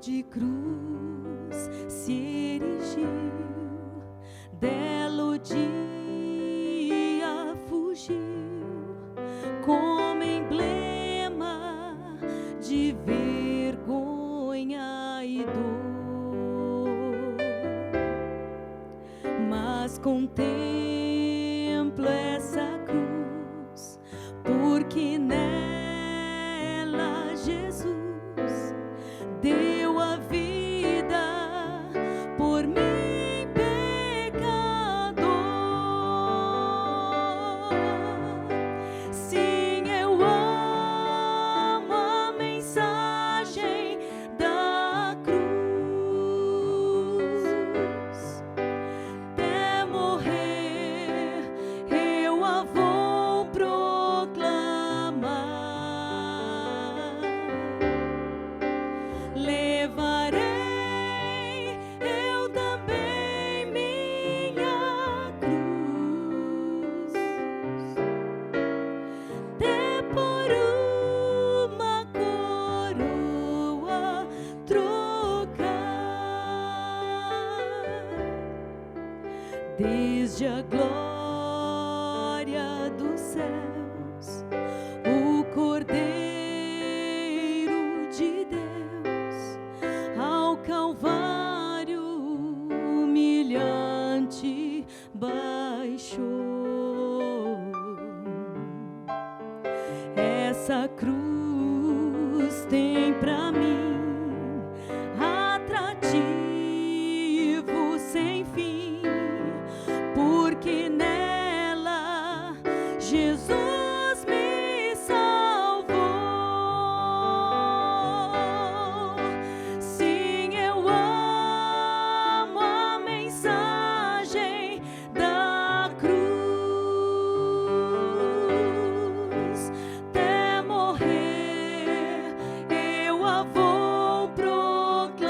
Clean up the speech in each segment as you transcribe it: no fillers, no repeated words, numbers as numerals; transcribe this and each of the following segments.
de cruz se erigiu, dela o dia fugiu, como emblema de vergonha e dor. Mas contemplo essa cruz, porque nela Jesus deu a vida por mim, pecador. Sim, eu amo a mensagem da cruz. Até morrer eu a vou proclamar. Levarei eu também minha cruz, até por uma coroa trocar. Desde a glória dos céus, o Cordeiro de Deus ao Calvário humilhante baixou. Essa cruz tem pra mim atrativo sem fim, porque nela Jesus me salvou. Sim, eu amo a mensagem da cruz. Até morrer eu a vou proclamar.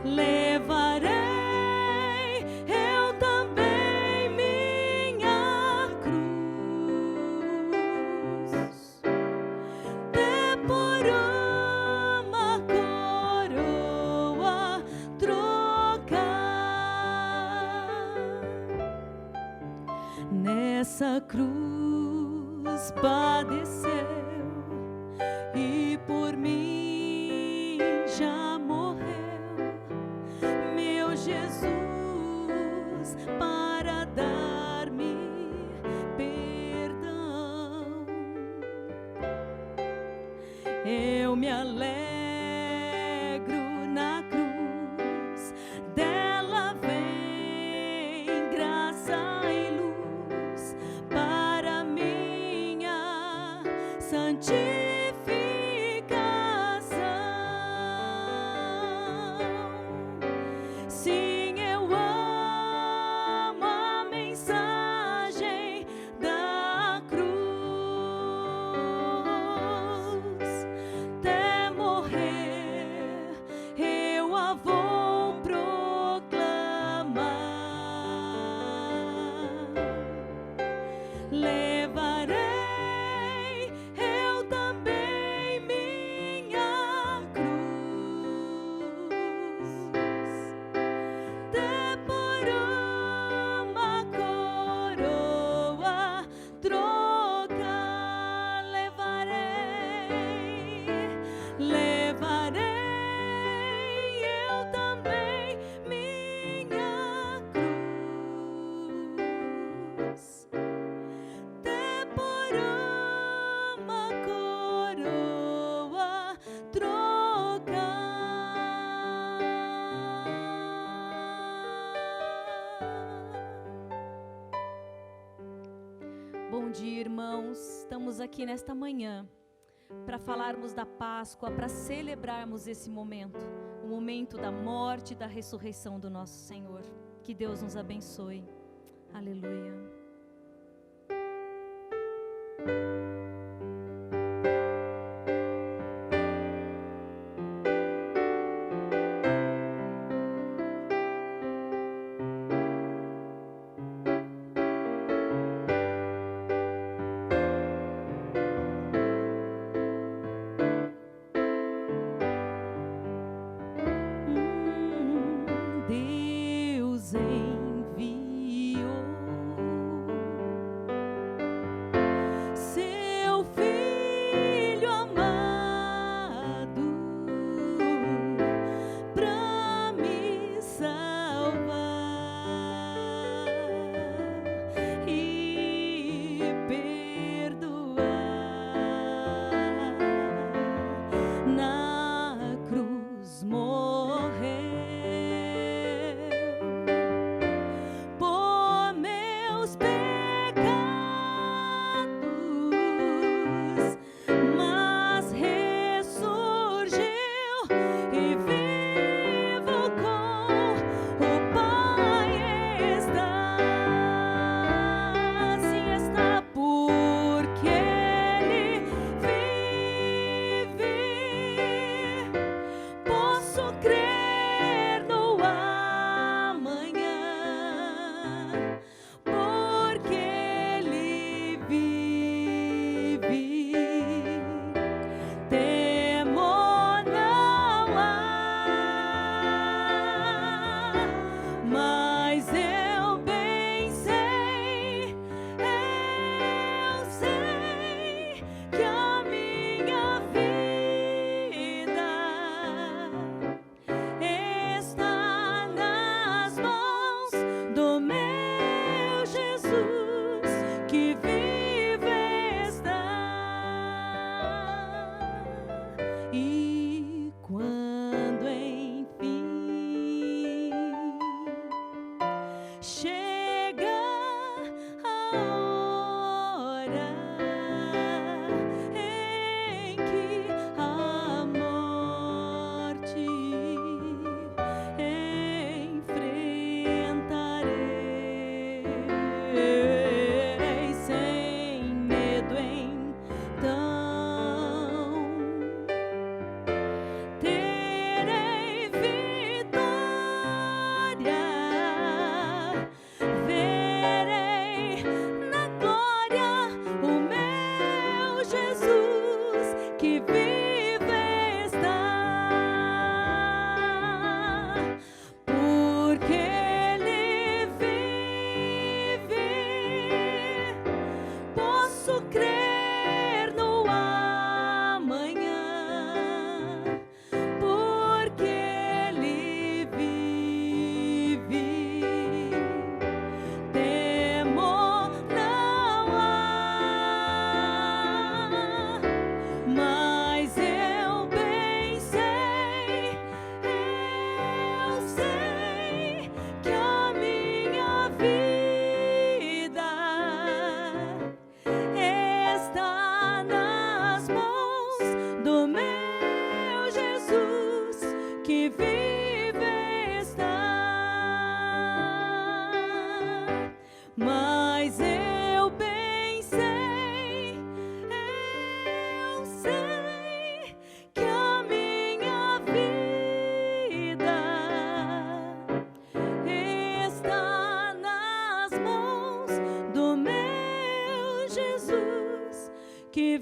Levarei eu também minha cruz, até por uma coroa trocar. Nessa cruz padeceu e por mim já morreu meu Jesus, para dar-me perdão. Eu me alegro na cruz, dela vem graça e luz para minha santificação. Sim, eu amo a mensagem da cruz. Até morrer eu a vou proclamar. Levarei eu também minha cruz, até por uma coroa trocar. Levarei eu também minha cruz, até por uma coroa trocar. Bom dia, irmãos. Estamos aqui nesta manhã para falarmos da Páscoa, para celebrarmos esse momento, o momento da morte e da ressurreição do nosso Senhor. Que Deus nos abençoe. Aleluia.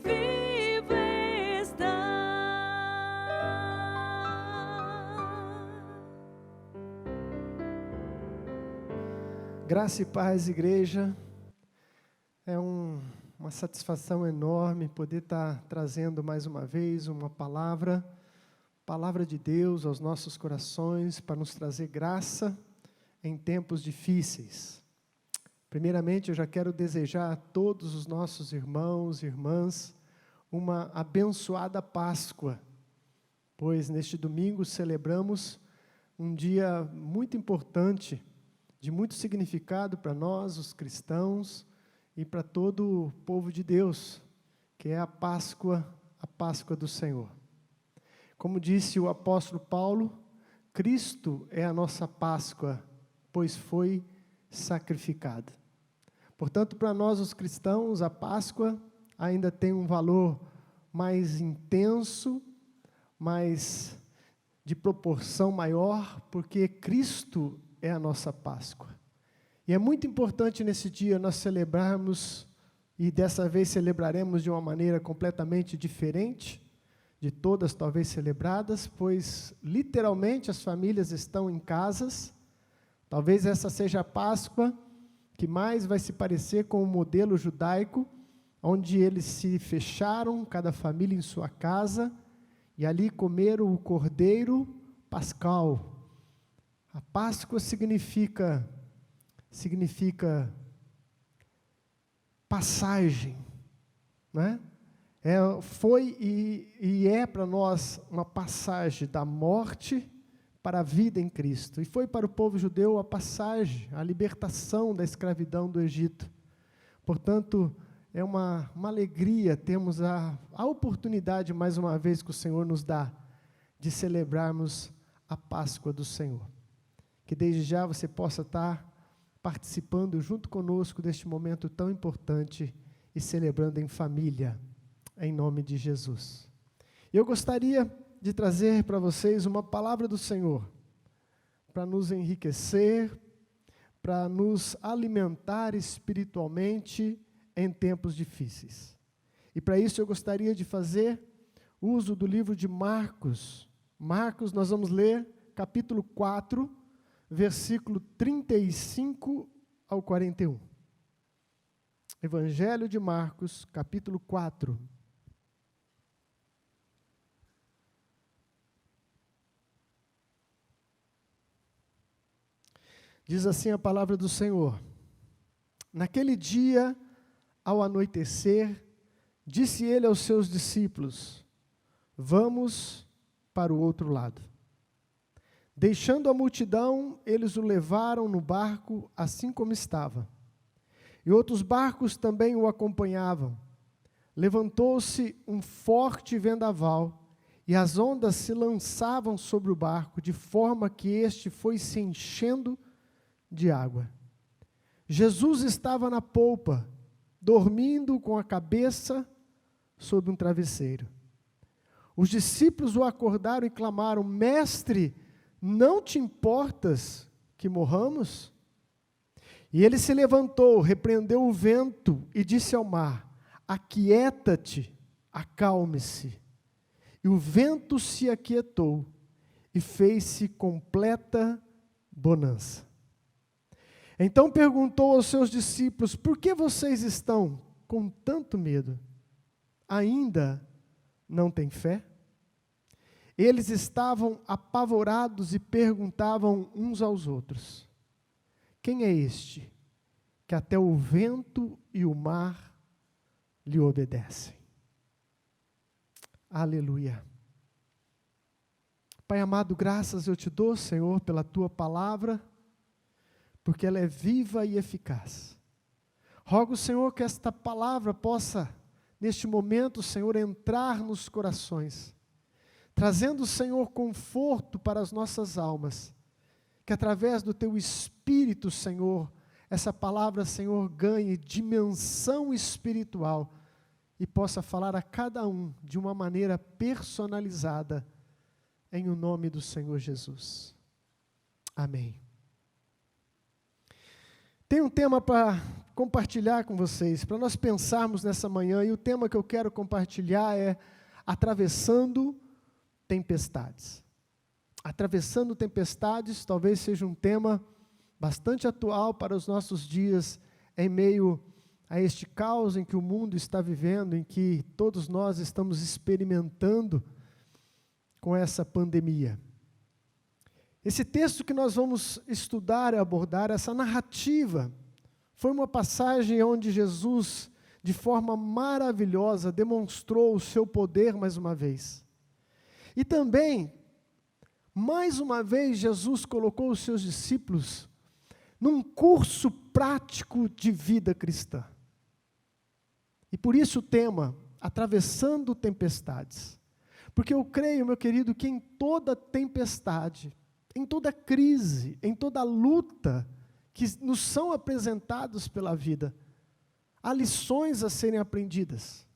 vivo está. Graça e paz, igreja. É uma satisfação enorme poder estar trazendo mais uma vez uma palavra de Deus aos nossos corações, para nos trazer graça em tempos difíceis. Primeiramente, eu já quero desejar a todos os nossos irmãos e irmãs uma abençoada Páscoa, pois neste domingo celebramos um dia muito importante, de muito significado para nós, os cristãos, e para todo o povo de Deus, que é a Páscoa do Senhor. Como disse o apóstolo Paulo, Cristo é a nossa Páscoa, pois foi sacrificado. Portanto, para nós os cristãos, a Páscoa ainda tem um valor mais intenso, mais de proporção maior, porque Cristo é a nossa Páscoa. E é muito importante nesse dia nós celebrarmos, e dessa vez celebraremos de uma maneira completamente diferente de todas talvez celebradas, pois literalmente as famílias estão em casas. Talvez essa seja a Páscoa que mais vai se parecer com o modelo judaico, onde eles se fecharam, cada família em sua casa, e ali comeram o cordeiro pascal. A Páscoa significa passagem, né? Foi e é para nós uma passagem da morte para a vida em Cristo. E foi para o povo judeu a passagem, a libertação da escravidão do Egito. Portanto, é uma alegria termos a oportunidade, mais uma vez, que o Senhor nos dá, de celebrarmos a Páscoa do Senhor. Que desde já você possa estar participando junto conosco deste momento tão importante e celebrando em família, em nome de Jesus. Eu gostaria de trazer para vocês uma palavra do Senhor, para nos enriquecer, para nos alimentar espiritualmente em tempos difíceis. E para isso eu gostaria de fazer uso do livro de Marcos. Marcos, nós vamos ler capítulo 4, versículo 35 ao 41. Evangelho de Marcos, capítulo 4. Diz assim a palavra do Senhor: Naquele dia, ao anoitecer, disse ele aos seus discípulos: Vamos para o outro lado. Deixando a multidão, eles o levaram no barco, assim como estava. E outros barcos também o acompanhavam. Levantou-se um forte vendaval, e as ondas se lançavam sobre o barco, de forma que este foi se enchendo de água. Jesus estava na polpa, dormindo com a cabeça sob um travesseiro. Os discípulos o acordaram e clamaram: Mestre, não te importas que morramos? E ele se levantou, repreendeu o vento e disse ao mar: Aquieta-te, acalme-se. E o vento se aquietou e fez-se completa bonança. Então perguntou aos seus discípulos: Por que vocês estão com tanto medo? Ainda não têm fé? Eles estavam apavorados e perguntavam uns aos outros: Quem é este, que até o vento e o mar lhe obedecem? Aleluia. Pai amado, graças eu te dou, Senhor, pela tua palavra, porque ela é viva e eficaz. Rogo, Senhor, que esta palavra possa, neste momento, Senhor, entrar nos corações, trazendo, Senhor, conforto para as nossas almas, que através do Teu Espírito, Senhor, essa palavra, Senhor, ganhe dimensão espiritual e possa falar a cada um de uma maneira personalizada, em o nome do Senhor Jesus. Amém. Tem um tema para compartilhar com vocês, para nós pensarmos nessa manhã, e o tema que eu quero compartilhar é atravessando tempestades. Atravessando tempestades talvez seja um tema bastante atual para os nossos dias, em meio a este caos em que o mundo está vivendo, em que todos nós estamos experimentando com essa pandemia. Esse texto que nós vamos estudar e abordar, essa narrativa, foi uma passagem onde Jesus, de forma maravilhosa, demonstrou o seu poder mais uma vez. E também, mais uma vez, Jesus colocou os seus discípulos num curso prático de vida cristã. E por isso o tema, atravessando tempestades. Porque eu creio, meu querido, que em toda tempestade, em toda crise, em toda luta que nos são apresentados pela vida, há lições a serem aprendidas.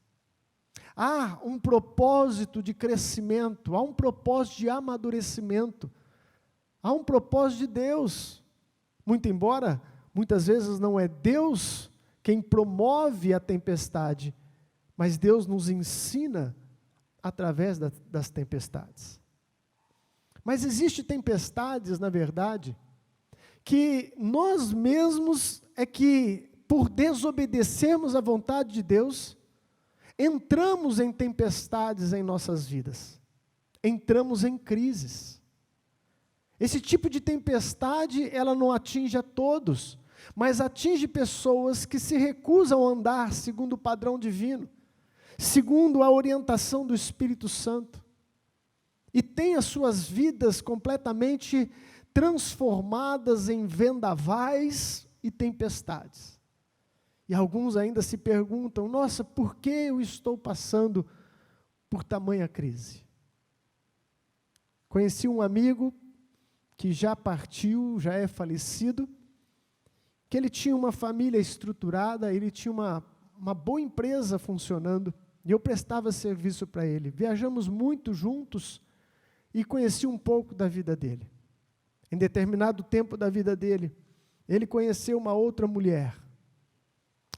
Há um propósito de crescimento, há um propósito de amadurecimento, há um propósito de Deus. Muito embora, muitas vezes não é Deus quem promove a tempestade, mas Deus nos ensina através das tempestades. Mas existem tempestades, na verdade, que nós mesmos é que, por desobedecermos à vontade de Deus, entramos em tempestades em nossas vidas, entramos em crises. Esse tipo de tempestade, ela não atinge a todos, mas atinge pessoas que se recusam a andar segundo o padrão divino, segundo a orientação do Espírito Santo, e têm as suas vidas completamente transformadas em vendavais e tempestades. E alguns ainda se perguntam, nossa, por que eu estou passando por tamanha crise? Conheci um amigo que já partiu, já é falecido, que ele tinha uma família estruturada, ele tinha uma boa empresa funcionando, e eu prestava serviço para ele. Viajamos muito juntos e conheci um pouco da vida dele. Em determinado tempo da vida dele, ele conheceu uma outra mulher,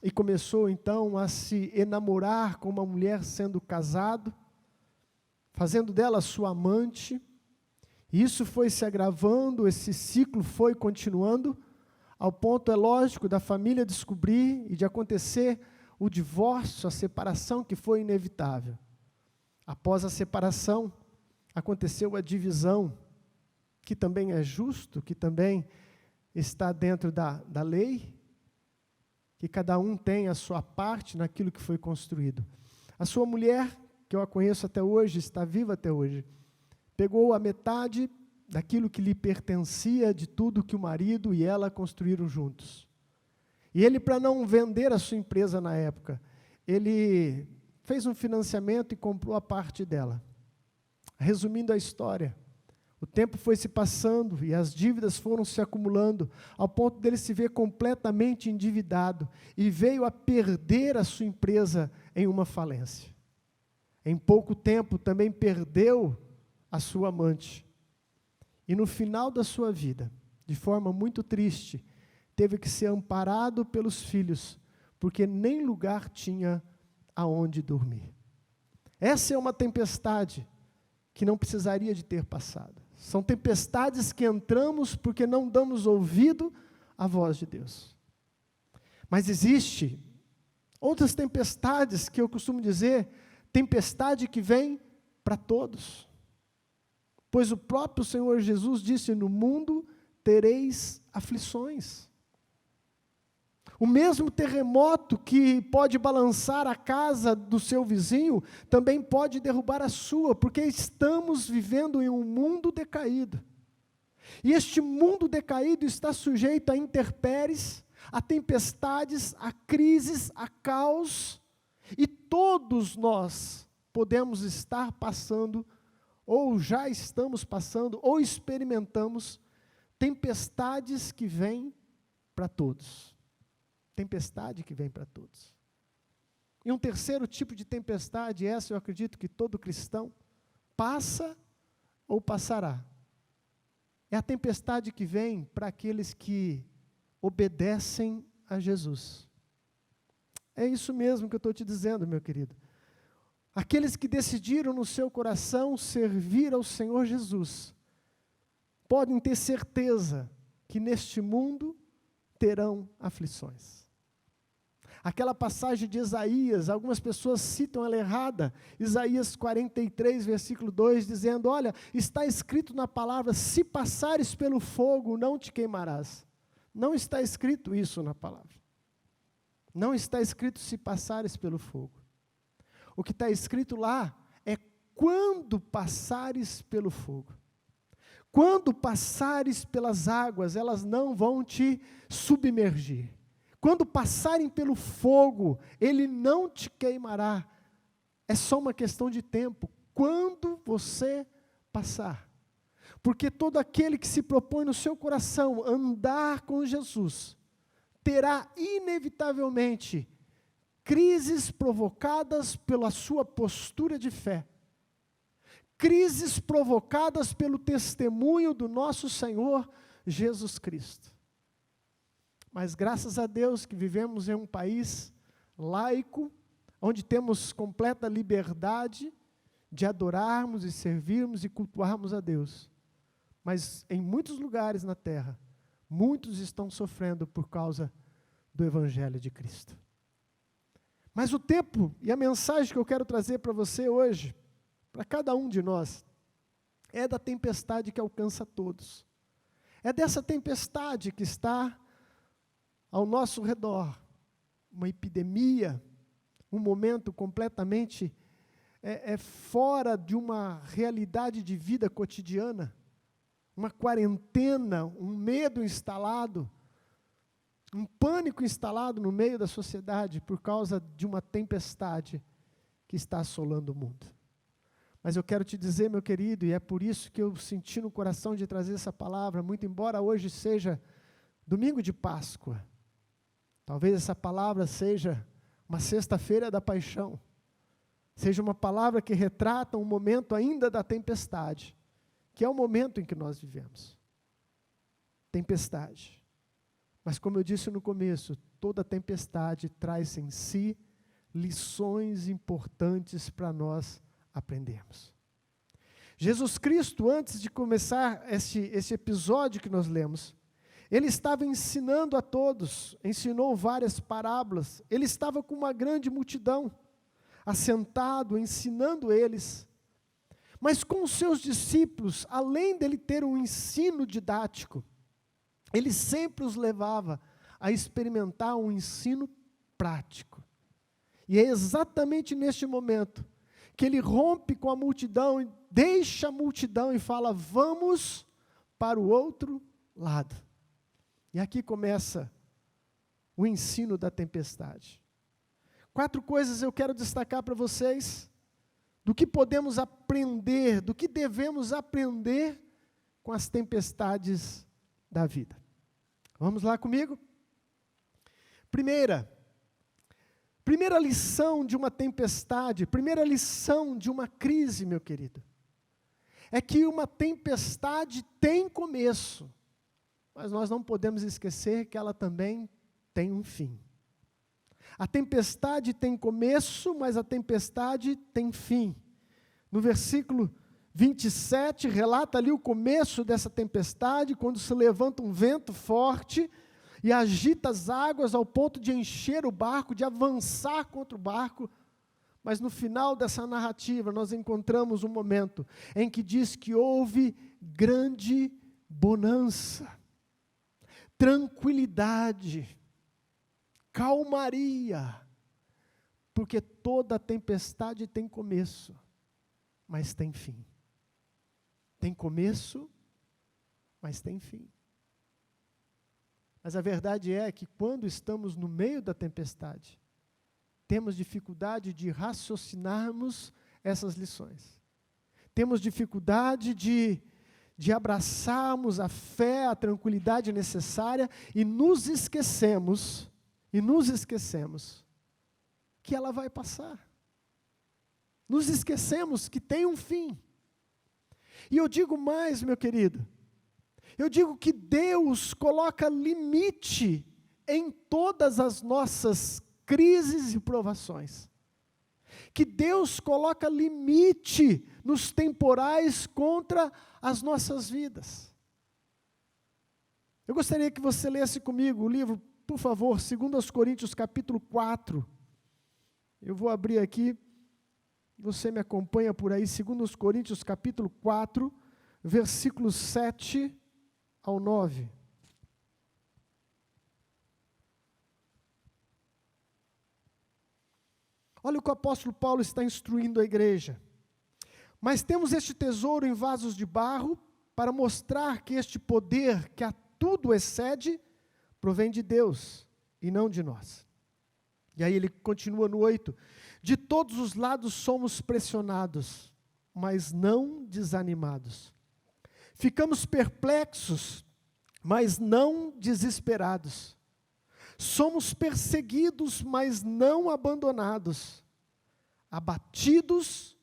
e começou então a se enamorar com uma mulher sendo casado, fazendo dela sua amante. E isso foi se agravando, esse ciclo foi continuando, ao ponto, é lógico, da família descobrir e de acontecer o divórcio, a separação que foi inevitável. Após a separação, aconteceu a divisão, que também é justo, que também está dentro da lei, que cada um tem a sua parte naquilo que foi construído. A sua mulher, que eu a conheço até hoje, está viva até hoje, pegou a metade daquilo que lhe pertencia, de tudo que o marido e ela construíram juntos. E ele, para não vender a sua empresa na época, ele fez um financiamento e comprou a parte dela. Resumindo a história, o tempo foi se passando e as dívidas foram se acumulando, ao ponto dele se ver completamente endividado, e veio a perder a sua empresa em uma falência. Em pouco tempo também perdeu a sua amante. E no final da sua vida, de forma muito triste, teve que ser amparado pelos filhos, porque nem lugar tinha aonde dormir. Essa é uma tempestade que não precisaria de ter passado. São tempestades que entramos porque não damos ouvido à voz de Deus. Mas existe outras tempestades que eu costumo dizer, tempestade que vem para todos. Pois o próprio Senhor Jesus disse, no mundo tereis aflições. O mesmo terremoto que pode balançar a casa do seu vizinho, também pode derrubar a sua, porque estamos vivendo em um mundo decaído. E este mundo decaído está sujeito a intempéries, a tempestades, a crises, a caos, e todos nós podemos estar passando, ou já estamos passando, ou experimentamos tempestades que vêm para todos. Tempestade que vem para todos. E um terceiro tipo de tempestade, essa eu acredito que todo cristão passa ou passará. É a tempestade que vem para aqueles que obedecem a Jesus. É isso mesmo que eu estou te dizendo, meu querido. Aqueles que decidiram no seu coração servir ao Senhor Jesus, podem ter certeza que neste mundo terão aflições. Aquela passagem de Isaías, algumas pessoas citam ela errada, Isaías 43, versículo 2, dizendo, olha, está escrito na palavra, se passares pelo fogo, não te queimarás. Não está escrito isso na palavra. Não está escrito se passares pelo fogo. O que está escrito lá é quando passares pelo fogo. Quando passares pelas águas, elas não vão te submergir. Quando passarem pelo fogo, ele não te queimará. É só uma questão de tempo. Quando você passar. Porque todo aquele que se propõe no seu coração andar com Jesus, terá inevitavelmente crises provocadas pela sua postura de fé. Crises provocadas pelo testemunho do nosso Senhor Jesus Cristo. Mas graças a Deus que vivemos em um país laico, onde temos completa liberdade de adorarmos e servirmos e cultuarmos a Deus. Mas em muitos lugares na terra, muitos estão sofrendo por causa do Evangelho de Cristo. Mas o tempo e a mensagem que eu quero trazer para você hoje, para cada um de nós, é da tempestade que alcança todos. É dessa tempestade que está ao nosso redor, uma epidemia, um momento completamente fora de uma realidade de vida cotidiana, uma quarentena, um medo instalado, um pânico instalado no meio da sociedade por causa de uma tempestade que está assolando o mundo. Mas eu quero te dizer, meu querido, e é por isso que eu senti no coração de trazer essa palavra, muito embora hoje seja domingo de Páscoa, talvez essa palavra seja uma sexta-feira da paixão, seja uma palavra que retrata um momento ainda da tempestade, que é o momento em que nós vivemos. Tempestade. Mas como eu disse no começo, toda tempestade traz em si lições importantes para nós aprendermos. Jesus Cristo, antes de começar esse episódio que nós lemos, ele estava ensinando a todos, ensinou várias parábolas, ele estava com uma grande multidão, assentado, ensinando eles. Mas com os seus discípulos, além dele ter um ensino didático, ele sempre os levava a experimentar um ensino prático. E é exatamente neste momento que ele rompe com a multidão, deixa a multidão e fala, vamos para o outro lado. E aqui começa o ensino da tempestade. 4 coisas eu quero destacar para vocês, do que podemos aprender, do que devemos aprender com as tempestades da vida. Vamos lá comigo? Primeira lição de uma tempestade, primeira lição de uma crise, meu querido, é que uma tempestade tem começo, mas nós não podemos esquecer que ela também tem um fim. A tempestade tem começo, mas a tempestade tem fim. No versículo 27, relata ali o começo dessa tempestade, quando se levanta um vento forte e agita as águas ao ponto de encher o barco, de avançar contra o barco. Mas no final dessa narrativa, nós encontramos um momento em que diz que houve grande bonança, tranquilidade, calmaria, porque toda tempestade tem começo, mas tem fim. Tem começo, mas tem fim. Mas a verdade é que quando estamos no meio da tempestade, temos dificuldade de raciocinarmos essas lições. Temos dificuldade de abraçarmos a fé, a tranquilidade necessária e nos esquecemos que ela vai passar. Nos esquecemos que tem um fim. E eu digo mais, meu querido, eu digo que Deus coloca limite em todas as nossas crises e provações. Que Deus coloca limite nos temporais contra as nossas vidas. Eu gostaria que você lesse comigo o livro, por favor, 2 Coríntios capítulo 4. Eu vou abrir aqui, você me acompanha por aí, 2 Coríntios capítulo 4, versículos 7 ao 9. Olha o que o apóstolo Paulo está instruindo a igreja. Mas temos este tesouro em vasos de barro, para mostrar que este poder, que a tudo excede, provém de Deus, e não de nós. E aí ele continua no 8. De todos os lados somos pressionados, mas não desanimados. Ficamos perplexos, mas não desesperados. Somos perseguidos, mas não abandonados. Abatidos,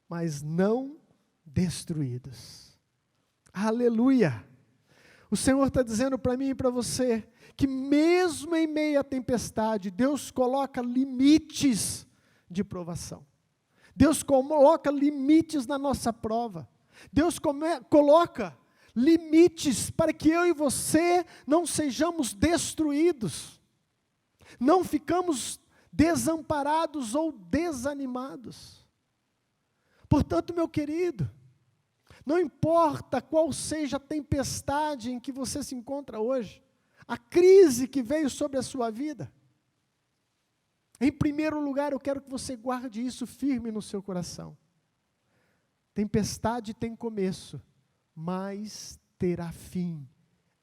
mas não destruídos. Aleluia! O Senhor está dizendo para mim e para você, que mesmo em meio à tempestade, Deus coloca limites de provação. Deus coloca limites na nossa prova. Deus coloca limites para que eu e você não sejamos destruídos. Não ficamos desamparados ou desanimados. Portanto, meu querido, não importa qual seja a tempestade em que você se encontra hoje, a crise que veio sobre a sua vida, em primeiro lugar, eu quero que você guarde isso firme no seu coração. Tempestade tem começo, mas terá fim,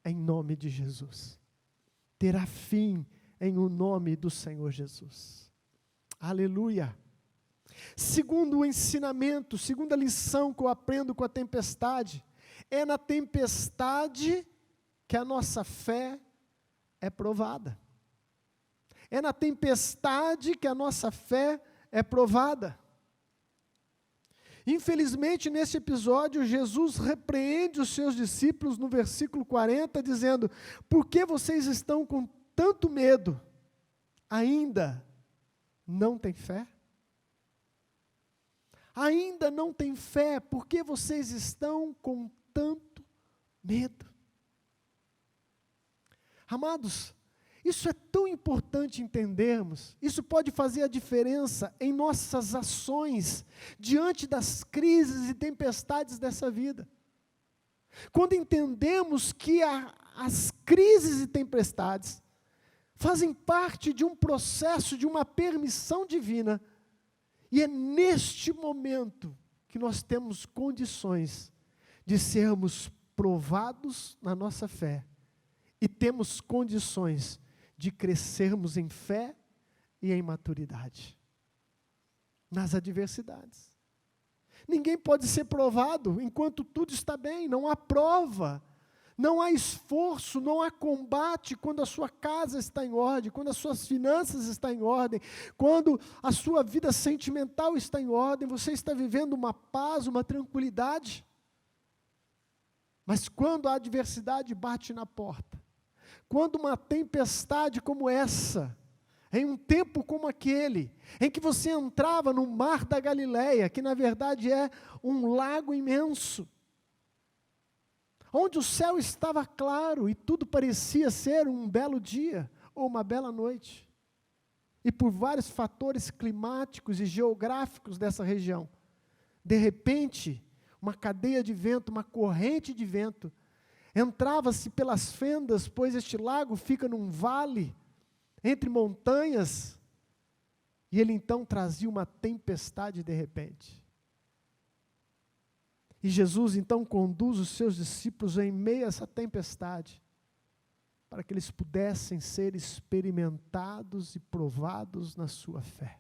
em nome de Jesus. Terá fim em o nome do Senhor Jesus. Aleluia. Segundo o ensinamento, segunda lição que eu aprendo com a tempestade, é na tempestade que a nossa fé é provada. É na tempestade que a nossa fé é provada. Infelizmente, nesse episódio, Jesus repreende os seus discípulos no versículo 40, dizendo: por que vocês estão com tanto medo? Ainda não têm fé? Ainda não têm fé, porque vocês estão com tanto medo? Amados, isso é tão importante entendermos, isso pode fazer a diferença em nossas ações, diante das crises e tempestades dessa vida. Quando entendemos que as crises e tempestades fazem parte de um processo, de uma permissão divina, e é neste momento que nós temos condições de sermos provados na nossa fé, e temos condições de crescermos em fé e em maturidade, nas adversidades. Ninguém pode ser provado enquanto tudo está bem, não há prova, não há esforço, não há combate quando a sua casa está em ordem, quando as suas finanças estão em ordem, quando a sua vida sentimental está em ordem, você está vivendo uma paz, uma tranquilidade. Mas quando a adversidade bate na porta, quando uma tempestade como essa, em um tempo como aquele, em que você entrava no mar da Galileia, que na verdade é um lago imenso, onde o céu estava claro e tudo parecia ser um belo dia ou uma bela noite, e por vários fatores climáticos e geográficos dessa região, de repente, uma cadeia de vento, uma corrente de vento, entrava-se pelas fendas, pois este lago fica num vale, entre montanhas, e ele então trazia uma tempestade de repente. E Jesus então conduz os seus discípulos em meio a essa tempestade, para que eles pudessem ser experimentados e provados na sua fé.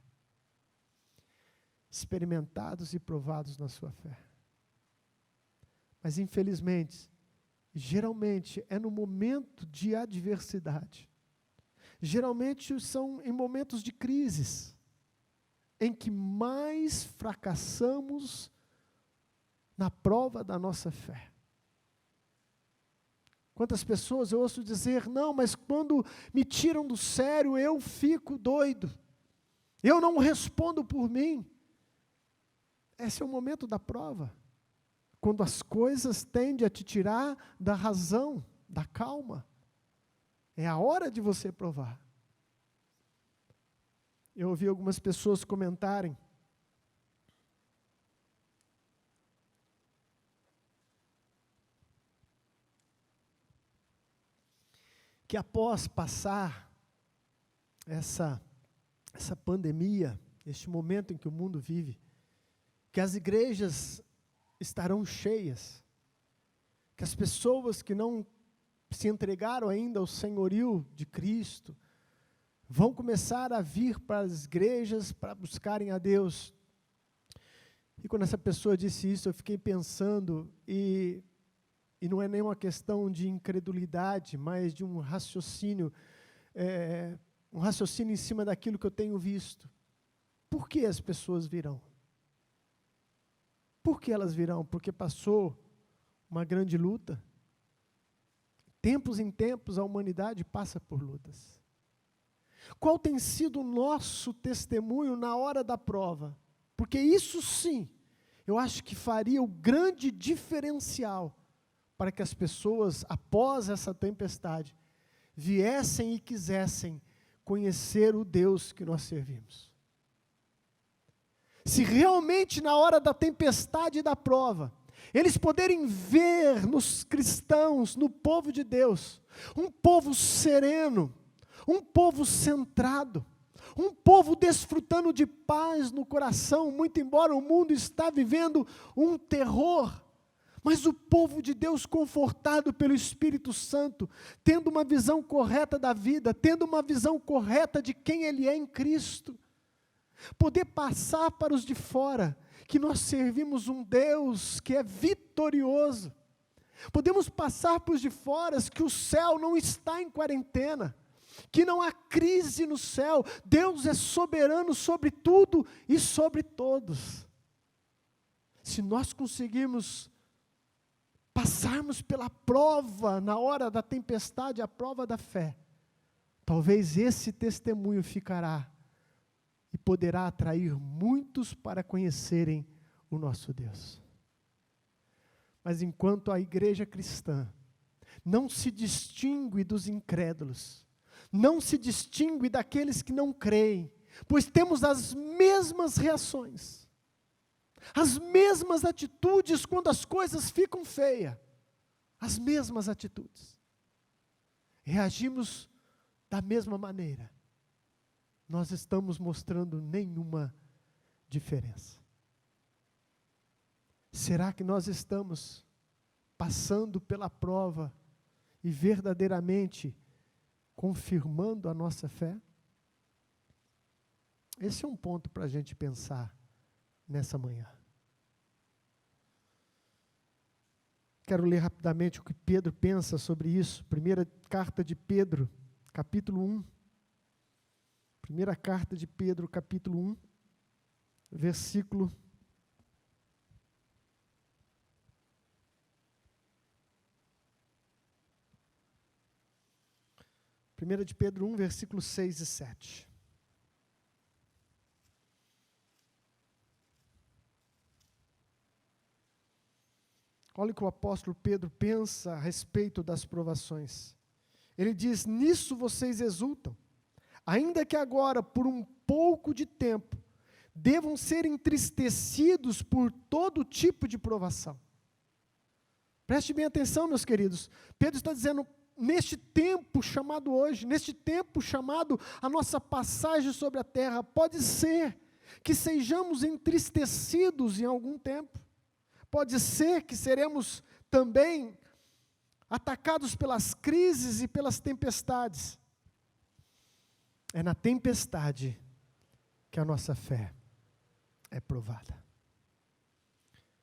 Experimentados e provados na sua fé. Mas infelizmente, geralmente é no momento de adversidade, geralmente são em momentos de crises, em que mais fracassamos na prova da nossa fé. Quantas pessoas eu ouço dizer, não, mas quando me tiram do sério, eu fico doido. Eu não respondo por mim. Esse é o momento da prova. Quando as coisas tendem a te tirar da razão, da calma. É a hora de você provar. Eu ouvi algumas pessoas comentarem que após passar essa pandemia, este momento em que o mundo vive, que as igrejas estarão cheias, que as pessoas que não se entregaram ainda ao senhorio de Cristo, vão começar a vir para as igrejas para buscarem a Deus. E quando essa pessoa disse isso, eu fiquei pensando, e não é nem uma questão de incredulidade, mas de um raciocínio em cima daquilo que eu tenho visto. Por que as pessoas virão? Por que elas virão? Porque passou uma grande luta. Tempos em tempos a humanidade passa por lutas. Qual tem sido o nosso testemunho na hora da prova? Porque isso sim, eu acho que faria o grande diferencial para que as pessoas, após essa tempestade, viessem e quisessem conhecer o Deus que nós servimos. Se realmente na hora da tempestade e da prova, eles poderem ver nos cristãos, no povo de Deus, um povo sereno, um povo centrado, um povo desfrutando de paz no coração, muito embora o mundo está vivendo um terror, mas o povo de Deus confortado pelo Espírito Santo, tendo uma visão correta da vida, tendo uma visão correta de quem Ele é em Cristo, poder passar para os de fora, que nós servimos um Deus que é vitorioso, podemos passar para os de fora que o céu não está em quarentena, que não há crise no céu, Deus é soberano sobre tudo e sobre todos. Se nós conseguirmos passarmos pela prova, na hora da tempestade, a prova da fé, talvez esse testemunho ficará e poderá atrair muitos para conhecerem o nosso Deus. Mas enquanto a igreja cristã não se distingue dos incrédulos, não se distingue daqueles que não creem, pois temos as mesmas reações, as mesmas atitudes quando as coisas ficam feias, as mesmas atitudes, reagimos da mesma maneira, nós estamos mostrando nenhuma diferença. Será que nós estamos passando pela prova e verdadeiramente confirmando a nossa fé? Esse é um ponto para a gente pensar nessa manhã. Quero ler rapidamente o que Pedro pensa sobre isso. Primeira carta de Pedro, capítulo 1. Primeira carta de Pedro, capítulo 1, versículo 1 de Pedro 1, versículos 6 e 7. Olha o que o apóstolo Pedro pensa a respeito das provações. Ele diz, nisso vocês exultam, ainda que agora, por um pouco de tempo, devam ser entristecidos por todo tipo de provação. Preste bem atenção, meus queridos. Pedro está dizendo, neste tempo chamado hoje, neste tempo chamado a nossa passagem sobre a terra, pode ser que sejamos entristecidos em algum tempo. Pode ser que seremos também atacados pelas crises e pelas tempestades. É na tempestade que a nossa fé é provada.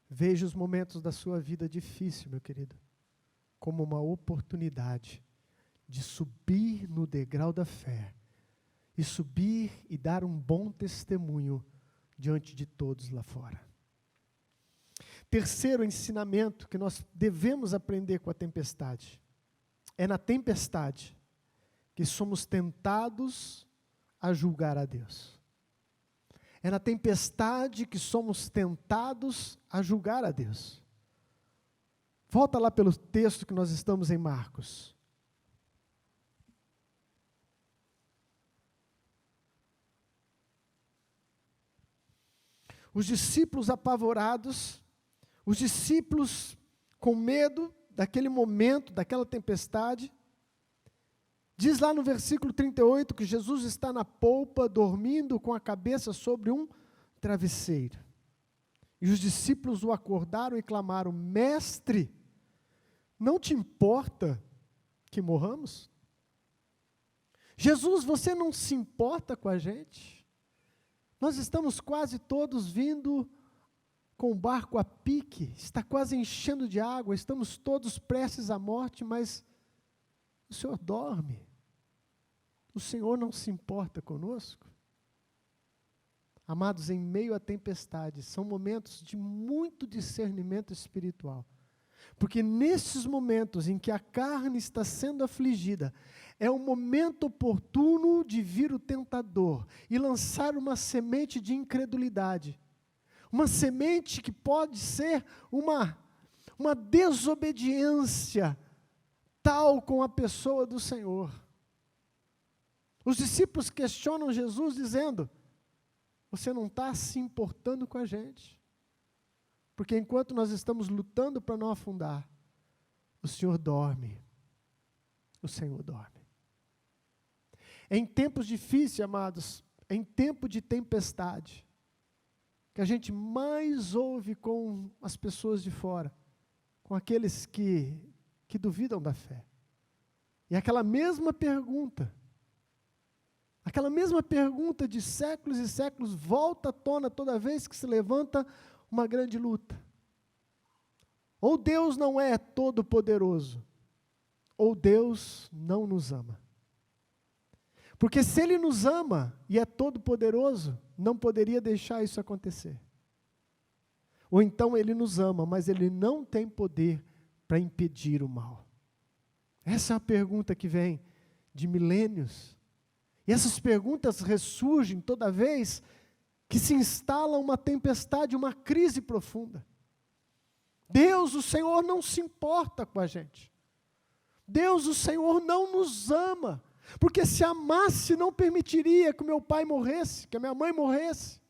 Veja os momentos da sua vida difícil, meu querido, como uma oportunidade de subir no degrau da fé e subir e dar um bom testemunho diante de todos lá fora. Terceiro ensinamento que nós devemos aprender com a tempestade. É na tempestade que somos tentados a julgar a Deus. É na tempestade que somos tentados a julgar a Deus. Volta lá pelo texto que nós estamos em Marcos. Os discípulos apavorados, os discípulos com medo daquele momento, daquela tempestade. Diz lá no versículo 38 que Jesus está na polpa, dormindo com a cabeça sobre um travesseiro. E os discípulos o acordaram e clamaram: Mestre, não te importa que morramos? Jesus, você não se importa com a gente? Nós estamos quase todos vindo com o barco a pique, está quase enchendo de água, estamos todos prestes à morte, mas o Senhor dorme. O Senhor não se importa conosco? Amados, em meio à tempestade, são momentos de muito discernimento espiritual. Porque nesses momentos em que a carne está sendo afligida, é o momento oportuno de vir o tentador e lançar uma semente de incredulidade. Uma semente que pode ser uma desobediência tal com a pessoa do Senhor. Os discípulos questionam Jesus dizendo: você não está se importando com a gente. Porque enquanto nós estamos lutando para não afundar, o Senhor dorme. O Senhor dorme. Em tempos difíceis, amados, em tempo de tempestade, que a gente mais ouve com as pessoas de fora, com aqueles que duvidam da fé. E aquela mesma pergunta de séculos e séculos volta à tona toda vez que se levanta uma grande luta. Ou Deus não é todo-poderoso, ou Deus não nos ama. Porque se Ele nos ama e é todo-poderoso, não poderia deixar isso acontecer. Ou então Ele nos ama, mas Ele não tem poder para impedir o mal. Essa é uma pergunta que vem de milênios. E essas perguntas ressurgem toda vez que se instala uma tempestade, uma crise profunda. Deus, o Senhor, não se importa com a gente. Deus, o Senhor, não nos ama. Porque se amasse, não permitiria que o meu pai morresse, que a minha mãe morresse.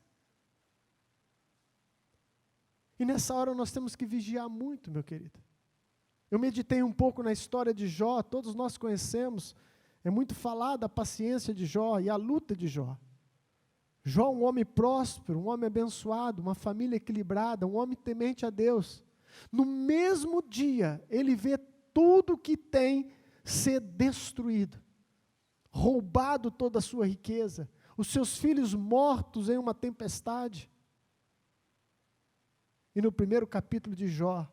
E nessa hora nós temos que vigiar muito, meu querido. Eu meditei um pouco na história de Jó, todos nós conhecemos, é muito falada a paciência de Jó e a luta de Jó. Jó, um homem próspero, um homem abençoado, uma família equilibrada, um homem temente a Deus. No mesmo dia, ele vê tudo que tem ser destruído, roubado toda a sua riqueza, os seus filhos mortos em uma tempestade. E no primeiro capítulo de Jó,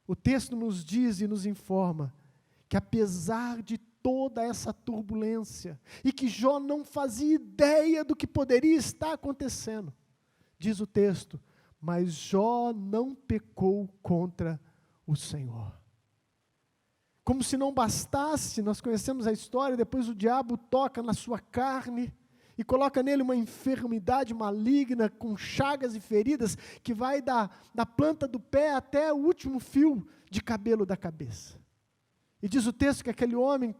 o texto nos diz e nos informa que apesar de toda essa turbulência, e que Jó não fazia ideia do que poderia estar acontecendo, diz o texto, mas Jó não pecou contra o Senhor. Como se não bastasse, nós conhecemos a história, depois o diabo toca na sua carne, e coloca nele uma enfermidade maligna, com chagas e feridas, que vai da planta do pé até o último fio de cabelo da cabeça. E diz o texto que aquele homem,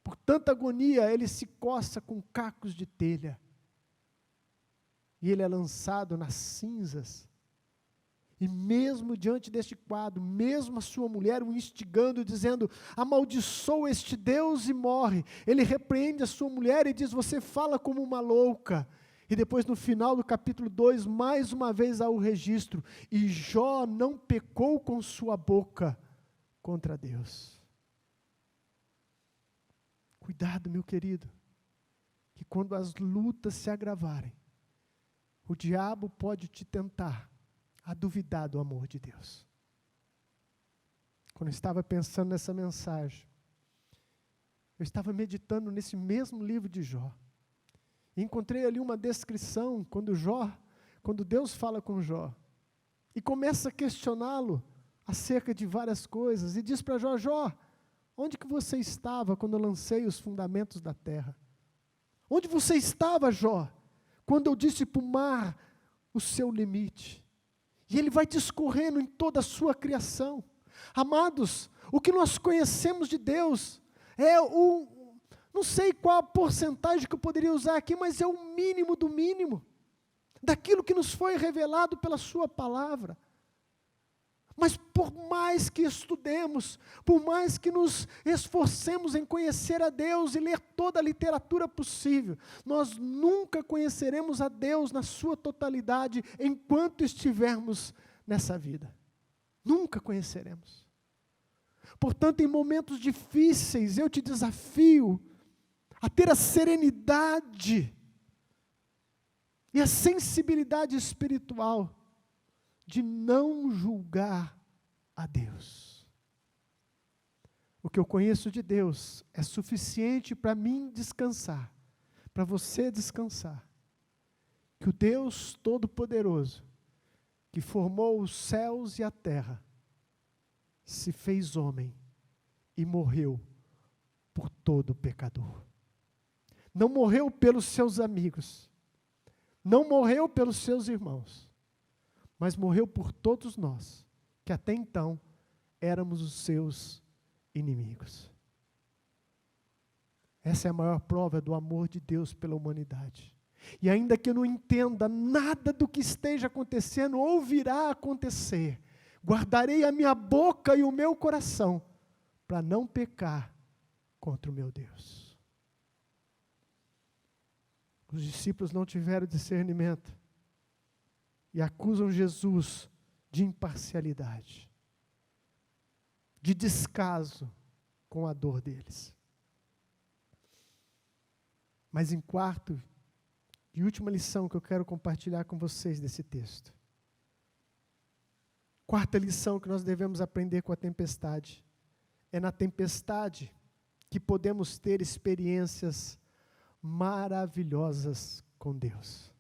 por tanta agonia, ele se coça com cacos de telha. E ele é lançado nas cinzas. E mesmo diante deste quadro, mesmo a sua mulher o instigando, dizendo, amaldiçoa este Deus e morre. Ele repreende a sua mulher e diz, você fala como uma louca. E depois no final do capítulo 2, mais uma vez há o registro. E Jó não pecou com sua boca contra Deus. Cuidado, meu querido, que quando as lutas se agravarem, o diabo pode te tentar a duvidar do amor de Deus. Quando eu estava pensando nessa mensagem, eu estava meditando nesse mesmo livro de Jó, e encontrei ali uma descrição, quando Deus fala com Jó, e começa a questioná-lo acerca de várias coisas, e diz para Jó, Jó, Onde que você estava quando eu lancei os fundamentos da terra? Onde você estava, Jó, quando eu disse para o mar o seu limite? E ele vai discorrendo em toda a sua criação. Amados, o que nós conhecemos de Deus é não sei qual a porcentagem que eu poderia usar aqui, mas é o mínimo do mínimo, daquilo que nos foi revelado pela sua palavra. Mas por mais que estudemos, por mais que nos esforcemos em conhecer a Deus e ler toda a literatura possível, nós nunca conheceremos a Deus na sua totalidade enquanto estivermos nessa vida. Nunca conheceremos. Portanto, em momentos difíceis, eu te desafio a ter a serenidade e a sensibilidade espiritual de não julgar a Deus. O que eu conheço de Deus é suficiente para mim descansar, para você descansar. Que o Deus Todo-Poderoso, que formou os céus e a terra, se fez homem e morreu por todo pecador. Não morreu pelos seus amigos, não morreu pelos seus irmãos, mas morreu por todos nós, que até então éramos os seus inimigos. Essa é a maior prova do amor de Deus pela humanidade. E ainda que eu não entenda nada do que esteja acontecendo ou virá a acontecer, guardarei a minha boca e o meu coração para não pecar contra o meu Deus. Os discípulos não tiveram discernimento e acusam Jesus de imparcialidade, de descaso com a dor deles. Mas em quarto e última lição que eu quero compartilhar com vocês desse texto. Quarta lição que nós devemos aprender com a tempestade. É na tempestade que podemos ter experiências maravilhosas com Deus.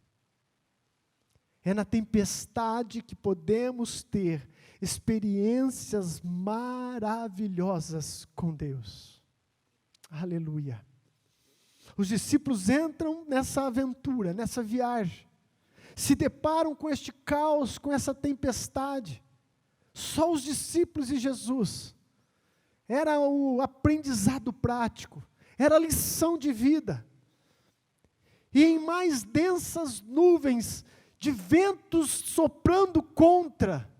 É na tempestade que podemos ter experiências maravilhosas com Deus. Aleluia. Os discípulos entram nessa aventura, nessa viagem, se deparam com este caos, com essa tempestade. Só os discípulos e Jesus. Era o aprendizado prático, era a lição de vida. E em mais densas nuvens, de ventos soprando contra,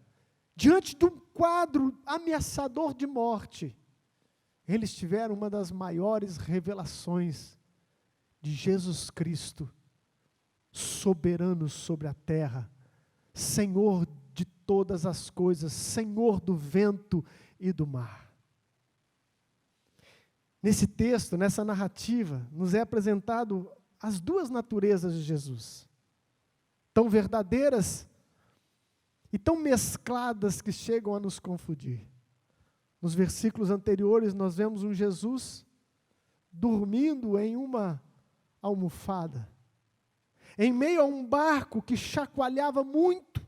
diante de um quadro ameaçador de morte, eles tiveram uma das maiores revelações de Jesus Cristo, soberano sobre a terra, Senhor de todas as coisas, Senhor do vento e do mar. Nesse texto, nessa narrativa, nos é apresentado as duas naturezas de Jesus, tão verdadeiras e tão mescladas que chegam a nos confundir. Nos versículos anteriores, nós vemos um Jesus dormindo em uma almofada, em meio a um barco que chacoalhava muito,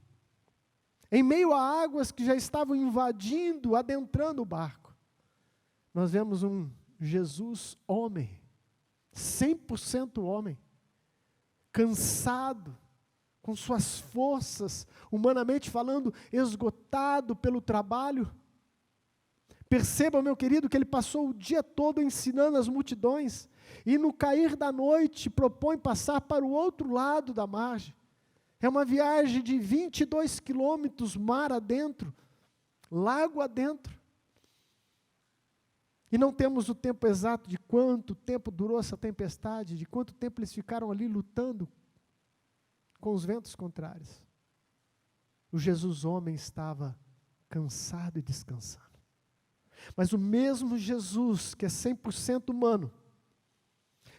em meio a águas que já estavam invadindo, adentrando o barco. Nós vemos um Jesus homem, 100% homem, cansado, com suas forças, humanamente falando, esgotado pelo trabalho. Perceba, meu querido, que ele passou o dia todo ensinando as multidões, e no cair da noite propõe passar para o outro lado da margem. É uma viagem de 22 quilômetros mar adentro, lago adentro. E não temos o tempo exato de quanto tempo durou essa tempestade, de quanto tempo eles ficaram ali lutando com os ventos contrários. O Jesus homem estava cansado e descansando. Mas o mesmo Jesus, que é 100% humano,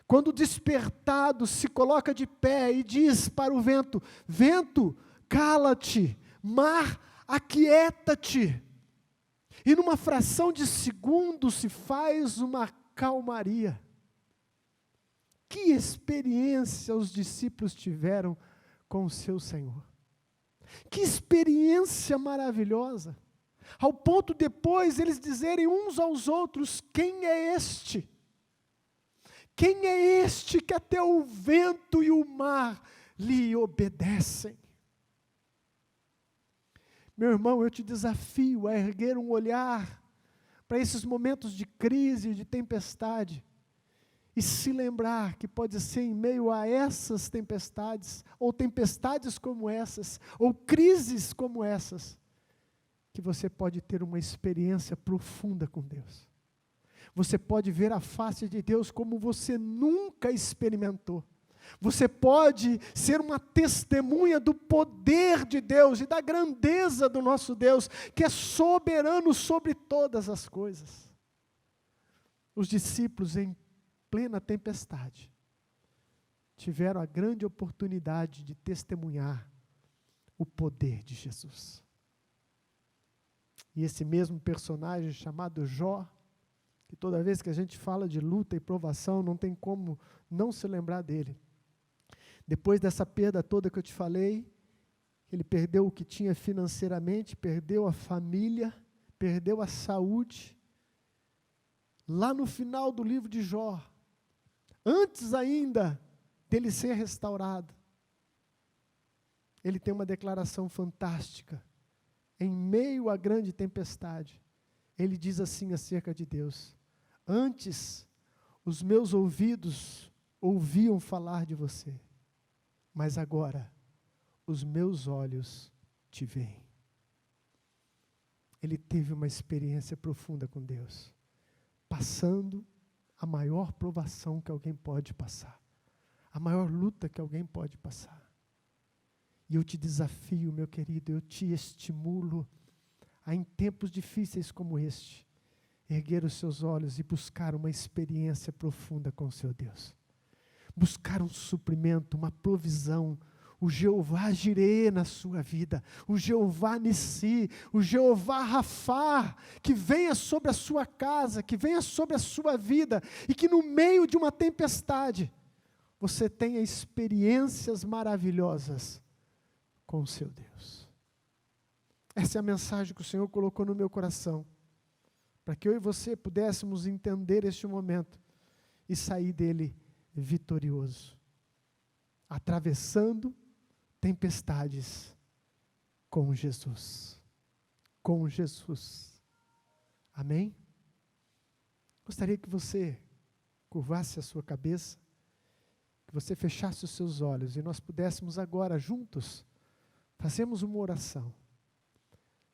quando despertado, se coloca de pé e diz para o vento: vento, cala-te, mar, aquieta-te. E numa fração de segundo se faz uma calmaria. Que experiência os discípulos tiveram com o seu Senhor. Que experiência maravilhosa. ao ponto depois eles dizerem uns aos outros: quem é este? Quem é este que até o vento e o mar lhe obedecem? Meu irmão, eu te desafio a erguer um olhar para esses momentos de crise, de tempestade, e se lembrar que pode ser em meio a essas tempestades, ou tempestades como essas, ou crises como essas, que você pode ter uma experiência profunda com Deus. Você pode ver a face de Deus como você nunca experimentou. Você pode ser uma testemunha do poder de Deus e da grandeza do nosso Deus, que é soberano sobre todas as coisas. Os discípulos, em plena tempestade, tiveram a grande oportunidade de testemunhar o poder de Jesus. E esse mesmo personagem chamado Jó, que toda vez que a gente fala de luta e provação, não tem como não se lembrar dele. Depois dessa perda toda que eu te falei, ele perdeu o que tinha financeiramente, perdeu a família, perdeu a saúde. Lá no final do livro de Jó, antes ainda dele ser restaurado, ele tem uma declaração fantástica. Em meio à grande tempestade, ele diz assim acerca de Deus: antes os meus ouvidos ouviam falar de você, mas agora os meus olhos te veem. Ele teve uma experiência profunda com Deus, passando a maior provação que alguém pode passar, a maior luta que alguém pode passar. E eu te desafio, meu querido, eu te estimulo a, em tempos difíceis como este, erguer os seus olhos e buscar uma experiência profunda com o seu Deus. Buscar um suprimento, uma provisão, o Jeová Jireh na sua vida, o Jeová Nissi, o Jeová Rafá, que venha sobre a sua casa, que venha sobre a sua vida, e que no meio de uma tempestade, você tenha experiências maravilhosas com o seu Deus. Essa é a mensagem que o Senhor colocou no meu coração, para que eu e você pudéssemos entender este momento e sair dele vitorioso, atravessando tempestades com Jesus. Com Jesus. Amém? Gostaria que você curvasse a sua cabeça, que você fechasse os seus olhos e nós pudéssemos agora juntos fazermos uma oração.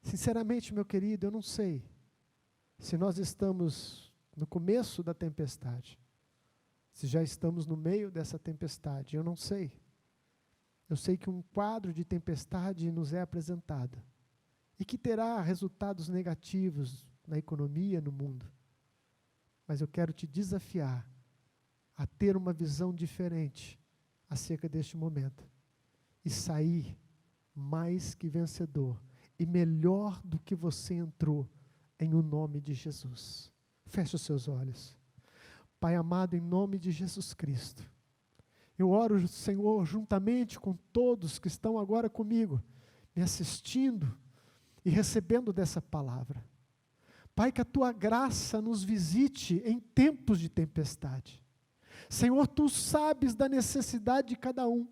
Sinceramente, meu querido, eu não sei se nós estamos no começo da tempestade, se já estamos no meio dessa tempestade, eu não sei. Eu sei que um quadro de tempestade nos é apresentado e que terá resultados negativos na economia, no mundo. Mas eu quero te desafiar a ter uma visão diferente acerca deste momento e sair mais que vencedor e melhor do que você entrou, em o nome de Jesus. Feche os seus olhos. Pai amado, em nome de Jesus Cristo, eu oro, Senhor, juntamente com todos que estão agora comigo, me assistindo e recebendo dessa palavra. Pai, que a Tua graça nos visite em tempos de tempestade. Senhor, Tu sabes da necessidade de cada um.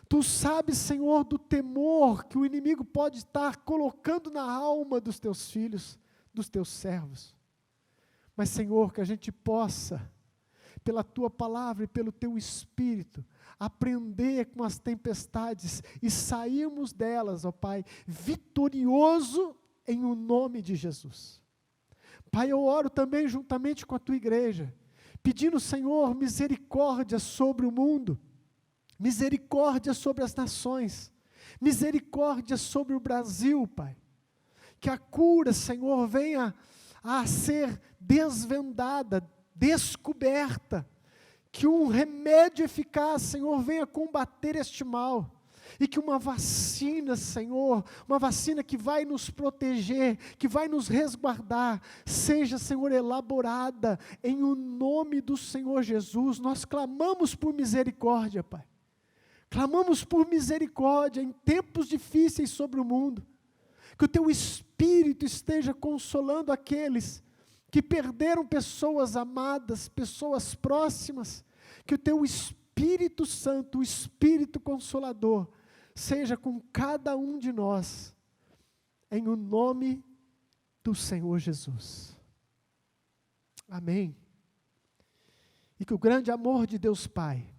Tu sabes, Senhor, do temor que o inimigo pode estar colocando na alma dos Teus filhos, dos Teus servos. Mas, Senhor, que a gente possa, pela Tua palavra e pelo Teu Espírito, aprender com as tempestades e sairmos delas, ó Pai, vitorioso em o nome de Jesus. Pai, eu oro também juntamente com a Tua igreja, pedindo, Senhor, misericórdia sobre o mundo, misericórdia sobre as nações, misericórdia sobre o Brasil, Pai. Que a cura, Senhor, venha a ser desvendada, descoberta, que um remédio eficaz, Senhor, venha combater este mal, e que uma vacina, Senhor, uma vacina que vai nos proteger, que vai nos resguardar, seja, Senhor, elaborada em o nome do Senhor Jesus. Nós clamamos por misericórdia, Pai, clamamos por misericórdia em tempos difíceis sobre o mundo. Que o teu Espírito esteja consolando aqueles que perderam pessoas amadas, pessoas próximas. Que o teu Espírito Santo, o Espírito Consolador, seja com cada um de nós, em o nome do Senhor Jesus. Amém. E que o grande amor de Deus Pai,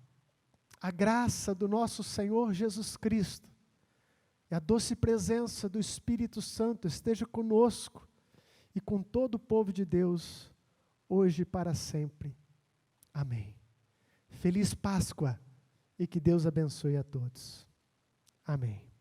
a graça do nosso Senhor Jesus Cristo e a doce presença do Espírito Santo esteja conosco e com todo o povo de Deus, hoje e para sempre. Amém. Feliz Páscoa e que Deus abençoe a todos. Amém.